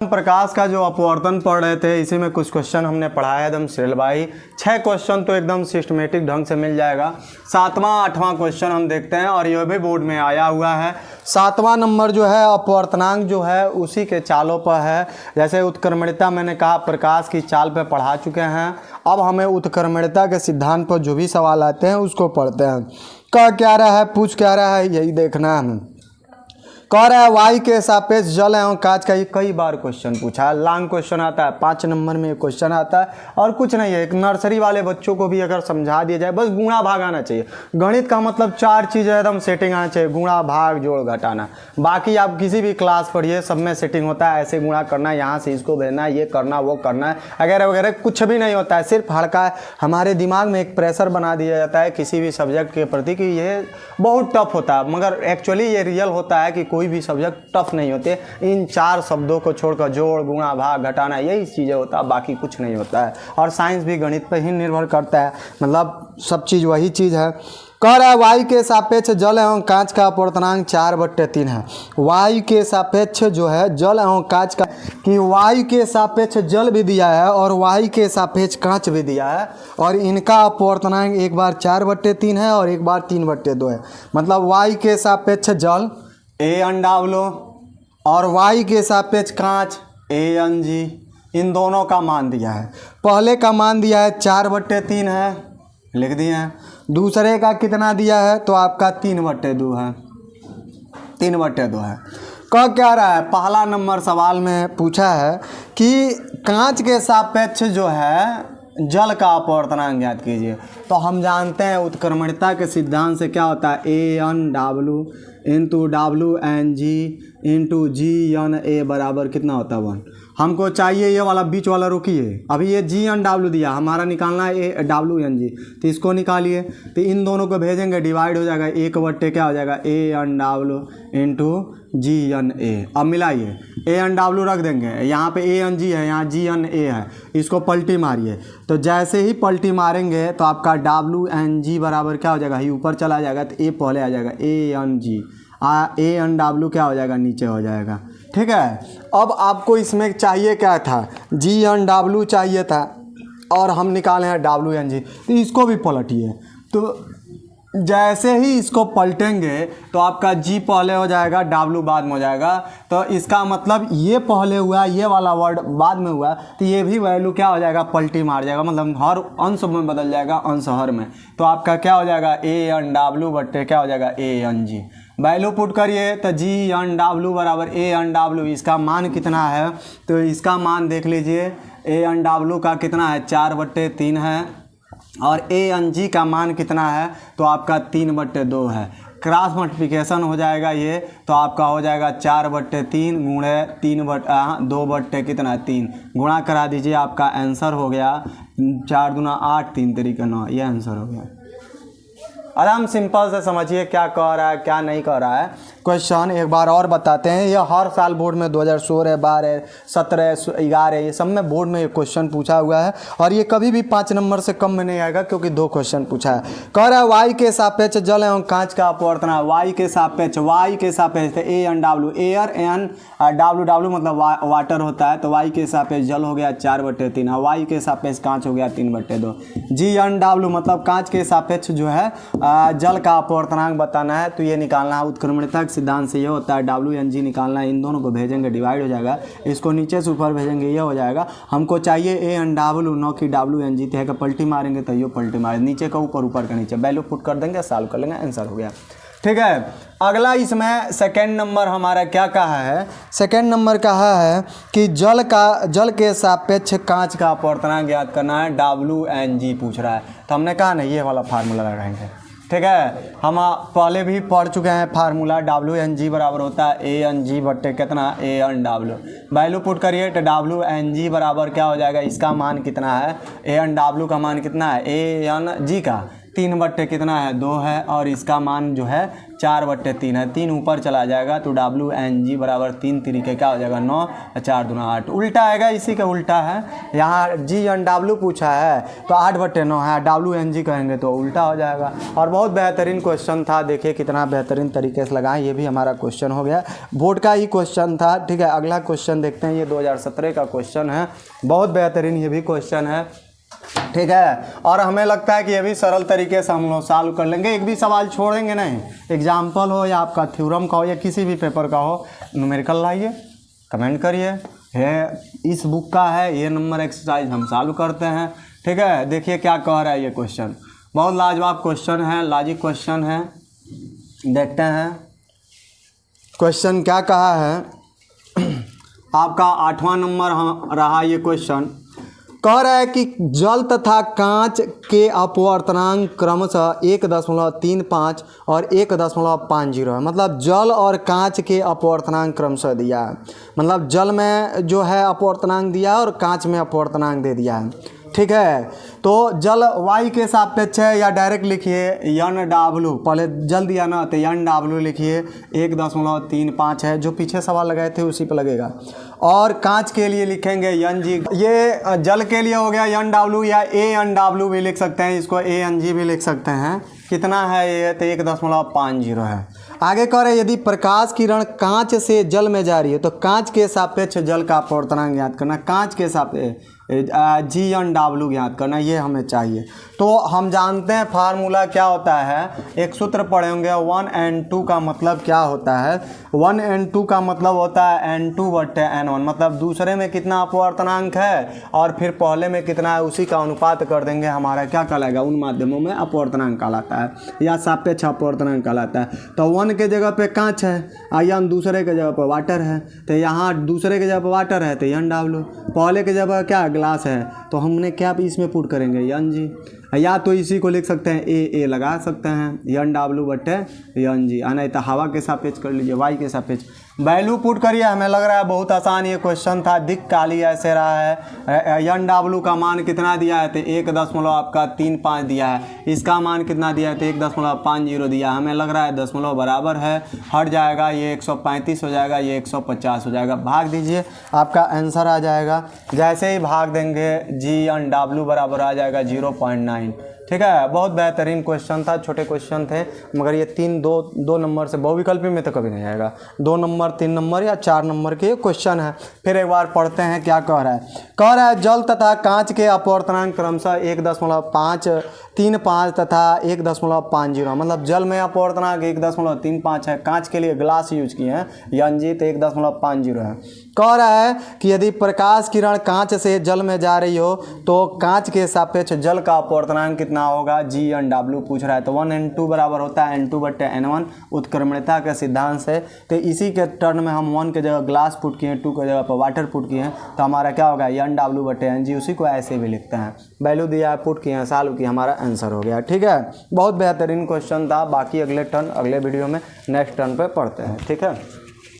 प्रकाश का जो अपवर्तन पढ़ रहे थे, इसी में कुछ क्वेश्चन हमने पढ़ाया एकदम श्रीलबाई। 6 क्वेश्चन तो एकदम सिस्टमेटिक ढंग से मिल जाएगा। 7वां 8वां क्वेश्चन हम देखते हैं और यह भी बोर्ड में आया हुआ है। 7वां नंबर जो है अपवर्तनांक जो है उसी के चालों पर है। जैसे उत्क्रमणिता मैंने कहा प्रकाश की चाल पे पढ़ा चुके हैं। अब हमें उत्क्रमणिता के सिद्धांत पर जो भी सवाल आते हैं उसको पढ़ते हैं। कह क्या रहा है, पूछ क्या रहा है, यही देखना है हमें। कह रहा है वायु के सापेक्ष जल एवं कांच का, ये कई बार क्वेश्चन पूछा है, लॉन्ग क्वेश्चन आता है, 5 नंबर में क्वेश्चन आता है और कुछ नहीं है। एक नर्सरी वाले बच्चों को भी अगर समझा दिया जाए, बस गुणा भाग आना चाहिए। गणित का मतलब 4 चीज़ें एकदम सेटिंग आना चाहिए, गुणा भाग जोड़ घटाना। बाकी आप किसी भी क्लास पढ़िए, सब में सेटिंग होता है, ऐसे गुणा करना है, यहाँ से इसको भेजना है, ये करना वो करना है वगैरह वगैरह, कुछ भी नहीं होता है। सिर्फ हल्का हमारे दिमाग में एक प्रेशर बना दिया जाता है किसी भी सब्जेक्ट के प्रति कि ये बहुत टफ होता है, मगर एक्चुअली ये रियल होता है कि कोई भी सब्जेक्ट टफ नहीं होते। इन 4 शब्दों को छोड़कर जोड़ गुणा भाग घटाना यही चीज़ें होता है, बाकी कुछ नहीं होता है। और साइंस भी गणित पर ही निर्भर करता है, मतलब सब चीज़ वही चीज़ है। कह रहा है वायु के सापेक्ष जल एवं कांच का अपवर्तनांक 4/3 है। वायु के सापेक्ष जो है जल एवं कांच का, कि वायु के सापेक्ष जल भी दिया है और वायु के सापेक्ष कांच भी दिया है, और इनका अपवर्तनांक एक बार 4/3 है और एक बार 3/2 है। मतलब वायु के सापेक्ष जल AnW और वायु के सापेक्ष कांच AnG, इन दोनों का मान दिया है। पहले का मान दिया है 4/3 है, लिख दिए हैं। दूसरे का कितना दिया है तो आपका 3/2 है, 3/2 है। कह क्या रहा है, पहला नंबर सवाल में पूछा है कि कांच के सापेक्ष जो है जल का अपवर्तनांक ज्ञात कीजिए। तो हम जानते हैं उत्क्रमणिता के सिद्धांत से क्या होता है, AnW into WnG into GnA बराबर कितना होता है 1। हमको चाहिए ये वाला बीच वाला, रोकिए, अभी ये GnW दिया, हमारा निकालना है WnG, तो इसको निकालिए। तो इन दोनों को भेजेंगे, डिवाइड हो जाएगा, 1/, क्या हो जाएगा AnW इंटू GnA। अब मिलाइए, AnW रख देंगे, यहाँ पे AnG है, यहाँ GnA है, इसको पलटी मारिए। तो जैसे ही पलटी मारेंगे तो आपका WnG बराबर क्या हो जाएगा, ये ऊपर चला जाएगा तो A पहले आ जाएगा, AnG, AnW क्या हो जाएगा, नीचे हो जाएगा। ठीक है। अब आपको इसमें चाहिए क्या था, GnW चाहिए था और हम निकाले हैं WnG, तो इसको भी पलटिए। तो जैसे ही इसको पलटेंगे तो आपका G पहले हो जाएगा, W बाद में हो जाएगा। तो इसका मतलब ये पहले हुआ, ये वाला वर्ड बाद में हुआ, तो ये भी वैल्यू क्या हो जाएगा, पलटी मार जाएगा, मतलब हर अंश में बदल जाएगा, अंश हर में। तो आपका क्या हो जाएगा, AnW बट्टे क्या हो जाएगा, AnG। वैल्यू पुट करिए तो GnW बराबर AnW, इसका मान कितना है तो इसका मान देख लीजिए, AnW का कितना है 4/3 है और AnG का मान कितना है तो आपका 3/2 है। क्रॉस मल्टीप्लिकेशन हो जाएगा ये, तो आपका हो जाएगा 4/3 गुणे 2 कितना 3, गुणा करा दीजिए, आपका आंसर हो गया 4 दूना 8 3 तरीके 9, ये आंसर हो गया। आराम सिंपल से समझिए क्या कह रहा है क्या नहीं कह रहा है। क्वेश्चन एक बार और बताते हैं, ये हर साल बोर्ड में 2016, 12, 17, 11 ये सब में बोर्ड में ये क्वेश्चन पूछा हुआ है और ये कभी भी 5 नंबर से कम में नहीं आएगा क्योंकि 2 क्वेश्चन पूछा है। कह रहा है वायु के सापेक्ष जल एवं कांच का अपवर्तनांक, वायु के सापेक्ष AnW, एयर एन W मतलब वाटर होता है, तो वायु के सापेक्ष जल हो गया 4/3 और वायु के सापेक्ष कांच हो गया 3/2। GnW मतलब कांच के सापेक्ष जो है जल का अपवर्तनांक बताना है, तो ये निकालना है। उत्क्रमणिता के सिद्धांत से ये होता है, WnG निकालना है, इन दोनों को भेजेंगे डिवाइड हो जाएगा, इसको नीचे से ऊपर भेजेंगे ये हो जाएगा। हमको चाहिए AnW न कि WnG, तो पलटी मारेंगे तो ये पलटी मारे, नीचे का ऊपर, ऊपर का नीचे, वैल्यू पुट कर देंगे, सॉल्व कर लेंगे, आंसर हो गया। ठीक है। अगला इसमें सेकेंड नंबर हमारा क्या कहा है, सेकेंड नंबर कहा है कि जल के सापेक्ष कांच का अपवर्तनांक ज्ञात करना है, WnG पूछ रहा है। तो हमने कहा ना ये वाला फार्मूला लगाएंगे। ठीक है, हम पहले भी पढ़ चुके हैं फार्मूला, WnG बराबर होता है AnG बट्टे कितना AnW। वैल्यू पुट करिए तो WnG बराबर क्या हो जाएगा, इसका मान कितना है, AnW का मान कितना है, AnG का 3/3 कितना है 2 है, और इसका मान जो है 4/3 है। 3 ऊपर चला जाएगा तो WNG बराबर 3 तरीके क्या हो जाएगा 9, 4 दूना 8, उल्टा आएगा, इसी का उल्टा है। यहाँ GNW पूछा है तो 8/9 है, WNG कहेंगे तो उल्टा हो जाएगा। और बहुत बेहतरीन क्वेश्चन था, देखिए कितना बेहतरीन तरीके से लगाएं। ये भी हमारा क्वेश्चन हो गया, बोर्ड का ही क्वेश्चन था। ठीक है, अगला क्वेश्चन देखते हैं। ये 2017 का क्वेश्चन है, बहुत बेहतरीन ये भी क्वेश्चन है। ठीक है, और हमें लगता है कि ये भी सरल तरीके से हम लोग सॉल्व कर लेंगे, एक भी सवाल छोड़ेंगे नहीं। एग्जाम्पल हो या आपका थ्योरम का हो या किसी भी पेपर का हो, न्यूमेरिकल लाइए, कमेंट करिए। है इस बुक का है, ये नंबर एक्सरसाइज हम सॉल्व करते हैं। ठीक है, देखिए क्या कह रहा है ये क्वेश्चन, बहुत लाजवाब क्वेश्चन है, लॉजिक क्वेश्चन है। देखते हैं क्वेश्चन क्या कहा है। आपका 8वां नंबर रहा ये क्वेश्चन। कह रहा है कि जल तथा कांच के अपवर्तनांक क्रमशः 1.35 और 1.50 है। मतलब जल और कांच के अपवर्तनांक क्रमशः दिया है, मतलब जल में जो है अपवर्तनांक दिया है और कांच में अपवर्तनांक दे दिया है। ठीक है, तो जल y के सापेक्ष है या डायरेक्ट लिखिए NW, पहले जल दिया ना तो NW लिखिए 1.35 है, जो पीछे सवाल लगाए थे उसी पे लगेगा। और कांच के लिए लिखेंगे NG, ये जल के लिए हो गया NW, या ANW भी लिख सकते हैं, इसको ANG भी लिख सकते हैं। कितना है ये तो 1.50 है। आगे कह रहे यदि प्रकाश किरण कांच से जल में जा रही है तो कांच के सापेक्ष जल का अपवर्तनांक ज्ञात करना, कांच के सापेक्ष GNW ज्ञात करना, ये हमें चाहिए। तो हम जानते हैं फार्मूला क्या होता है, एक सूत्र पढ़े होंगे 1n2 का मतलब क्या होता है। 1n2 का मतलब होता है n2/n1, मतलब दूसरे में कितना अपवर्तनांक है और फिर पहले में कितना है उसी का अनुपात कर देंगे, हमारा क्या कहलाएगा, उन माध्यमों में अपवर्तनांक कहलाता है या सापेक्ष अपवर्तनांक कहलाता है। तो 1 के जगह पे कांच है, आयन दूसरे के जगह पर वाटर है, तो यहाँ दूसरे के जगह पर वाटर है तो NW, पहले के जगह क्या ग्लास है तो हमने क्या इसमें पुट करेंगे NG, या तो इसी को लिख सकते हैं A लगा सकते हैं NW/NG, नहीं तो हवा के सापेक्ष कर लीजिए, वाई के सापेक्ष वैल्यू पुट करिए। हमें लग रहा है बहुत आसान ये क्वेश्चन था, दिख काली ऐसे रहा है। NW का मान कितना दिया है तो 1.35 दिया है, इसका मान कितना दिया है तो 1.50 दिया है। हमें लग रहा है दशमलव बराबर है, हट जाएगा, ये 135 हो जाएगा, ये 150 हो जाएगा। भाग दीजिए, आपका आंसर आ जाएगा। जैसे ही भाग देंगे GNW बराबर आ जाएगा 0.9। ठीक है, बहुत बेहतरीन क्वेश्चन था, छोटे क्वेश्चन थे, मगर ये 2 नंबर से बहुविकल्पी में तो कभी नहीं आएगा। 2 नंबर 3 नंबर या 4 नंबर के क्वेश्चन है। फिर एक बार पढ़ते हैं क्या कह रहा है। कह रहा है जल तथा कांच के अपवर्तनांक क्रमशः 1.35 तथा 1.50, मतलब जल में अपवर्तनांक 1.35 है, कांच के लिए ग्लास यूज किए हैं NG तो 1.50 है। कह रहा है कि यदि प्रकाश किरण कांच से जल में जा रही हो तो कांच के सापेक्ष जल का अपवर्तनांक कितना होगा, GNW पूछ रहा है। तो 1n2 बराबर होता है n2/n1 उत्क्रमणीयता के सिद्धांत से। तो इसी के टर्न में हम 1 के जगह ग्लास पुट किए, 2 के जगह पर वाटर पुट किए हैं, तो हमारा क्या होगा NW/NG, उसी को ऐसे भी लिखते हैं। वैल्यू दिया है, पुट किए हैं, सॉल्व किए, हमारा आंसर हो गया। ठीक है, बहुत बेहतरीन क्वेश्चन था। बाकी अगले वीडियो में नेक्स्ट टर्न पे पढ़ते हैं। ठीक है।